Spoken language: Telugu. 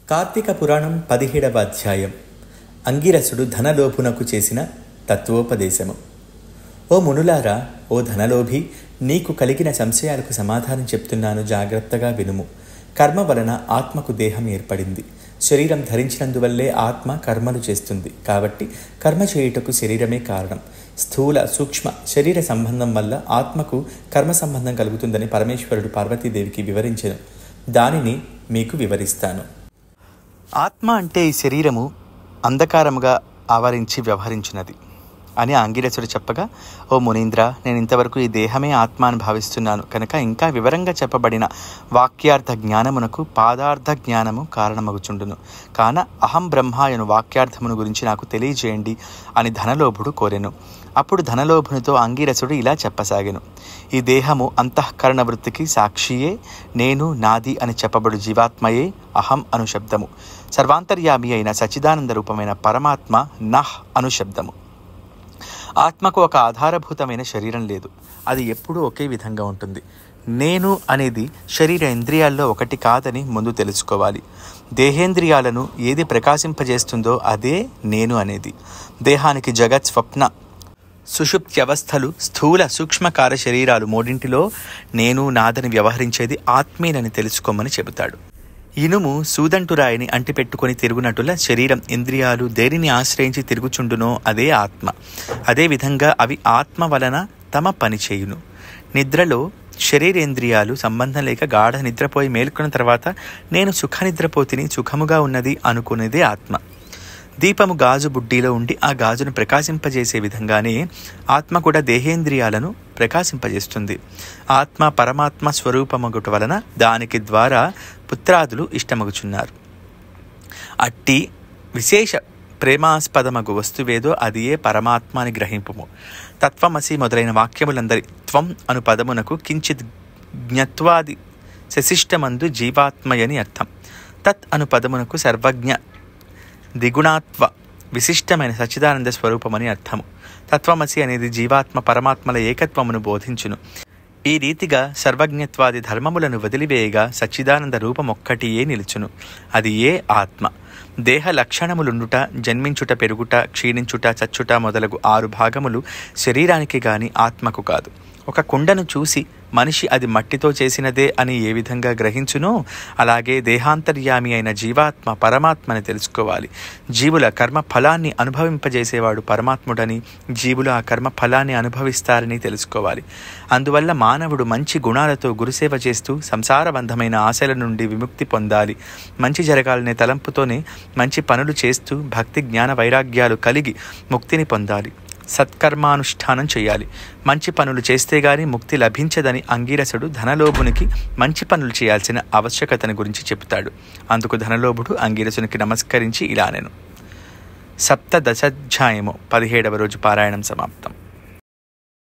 కార్తీక పురాణం 17వ అధ్యాయం. అంగిరసుడు ధనలోభునకు చేసిన తత్వోపదేశము. ఓ మునులారా, ఓ ధనలోభి, నీకు కలిగిన సంశయాలకు సమాధానం చెప్తున్నాను, జాగ్రత్తగా వినుము. కర్మ వలన ఆత్మకు దేహం ఏర్పడింది. శరీరం ధరించినందువల్లే ఆత్మ కర్మలు చేస్తుంది. కాబట్టి కర్మ చేయుటకు శరీరమే కారణం. స్థూల సూక్ష్మ శరీర సంబంధం వల్ల ఆత్మకు కర్మ సంబంధం కలుగుతుందని పరమేశ్వరుడు పార్వతీదేవికి వివరించెను. దానిని మీకు వివరిస్తాను. ఆత్మ అంటే ఈ శరీరము అంధకారముగా ఆవరించి వ్యవహరించినది అని అంగిరసుడు చెప్పగా, ఓ మునీంద్ర, నేను ఇంతవరకు ఈ దేహమే ఆత్మ అని భావిస్తున్నాను కనుక ఇంకా వివరంగా చెప్పబడిన వాక్యార్థ జ్ఞానమునకు పాదార్థ జ్ఞానము కారణమగుచుండును. కాన అహం బ్రహ్మాయను వాక్యార్థమును గురించి నాకు తెలియజేయండి అని ధనలోభుడు కోరెను. అప్పుడు ధనలోభునితో అంగిరసుడు ఇలా చెప్పసాగెను. ఈ దేహము అంతఃకరణ వృత్తికి సాక్షియే, నేను నాది అని చెప్పబడు జీవాత్మయే అహం అను శబ్దము. సర్వాంతర్యామి అయిన సచ్చిదానంద రూపమైన పరమాత్మ నహ్ అను శబ్దము. ఆత్మకు ఒక ఆధారభూతమైన శరీరం లేదు. అది ఎప్పుడూ ఒకే విధంగా ఉంటుంది. నేను అనేది శరీర ఇంద్రియాల్లో ఒకటి కాదని ముందు తెలుసుకోవాలి. దేహేంద్రియాలను ఏది ప్రకాశింపజేస్తుందో అదే నేను అనేది. దేహానికి జగత్, స్వప్న, సుషుప్త్యవస్థలు, స్థూల సూక్ష్మకార శరీరాలు మూడింటిలో నేను నాదని వ్యవహరించేది ఆత్మేనని తెలుసుకోమని చెబుతాడు. ఇనుము సూదంటురాయిని అంటిపెట్టుకుని తిరుగునట్టుల శరీరం, ఇంద్రియాలు దేనిని ఆశ్రయించి తిరుగుచుండునో అదే ఆత్మ. అదేవిధంగా అవి ఆత్మ వలన తమ పని చేయును. నిద్రలో శరీరేంద్రియాలు సంబంధం లేక గాఢ నిద్రపోయి మేల్కొన్న తర్వాత నేను సుఖ నిద్రపోతిని, సుఖముగా ఉన్నది అనుకునేదే ఆత్మ. దీపము గాజు బుడ్డీలో ఉండి ఆ గాజును ప్రకాశింపజేసే విధంగానే ఆత్మ కూడా దేహేంద్రియాలను ప్రకాశింపజేస్తుంది. ఆత్మ పరమాత్మ స్వరూపమగుట వలన దానికి ద్వారా పుత్రాదులు ఇష్టమగుచున్నారు. అట్టి విశేష ప్రేమాస్పదమగు వస్తువేదో అదియే పరమాత్మ అని గ్రహింపుము. తత్వమసి మొదలైన వాక్యములందరి త్వం అను పదమునకు కించిత్ జ్ఞత్వాది శశిష్టమందు జీవాత్మయని అర్థం. తత్ అను పదమునకు సర్వజ్ఞ దిగుణాత్వ విశిష్టమైన సచ్చిదానంద స్వరూపమని అర్థము. తత్వమసి అనేది జీవాత్మ పరమాత్మల ఏకత్వమును బోధించును. ఈ రీతిగా సర్వజ్ఞత్వాది ధర్మములను వదిలివేయగా సచ్చిదానంద రూపమొక్కటియే నిలుచును. అది ఏ ఆత్మ. దేహ లక్షణములుండుట, జన్మించుట, పెరుగుట, క్షీణించుట, చచ్చుట మొదలగు 6 భాగములు శరీరానికి గాని ఆత్మకు కాదు. ఒక కుండను చూసి మనిషి అది మట్టితో చేసినదే అని ఏ విధంగా గ్రహించునో అలాగే దేహాంతర్యామి అయిన జీవాత్మ పరమాత్మని తెలుసుకోవాలి. జీవుల కర్మ ఫలాన్ని అనుభవింపజేసేవాడు పరమాత్ముడని, జీవులు ఆ కర్మ ఫలాన్ని అనుభవిస్తారని తెలుసుకోవాలి. అందువల్ల మానవుడు మంచి గుణాలతో గురుసేవ చేస్తూ సంసారబంధమైన ఆశల నుండి విముక్తి పొందాలి. మంచి జరగాలనే తలంపుతోనే మంచి పనులు చేస్తూ భక్తి జ్ఞాన వైరాగ్యాలు కలిగి ముక్తిని పొందాలి. సత్కర్మానుష్ఠానం చేయాలి. మంచి పనులు చేస్తే గాని ముక్తి లభించదని అంగిరసుడు ధనలోభునికి మంచి పనులు చేయాల్సిన ఆవశ్యకతను గురించి చెబుతాడు. అందుకు ధనలోభుడు అంగిరసునికి నమస్కరించి ఇలా అనెను. 17వ రోజు పారాయణం సమాప్తం.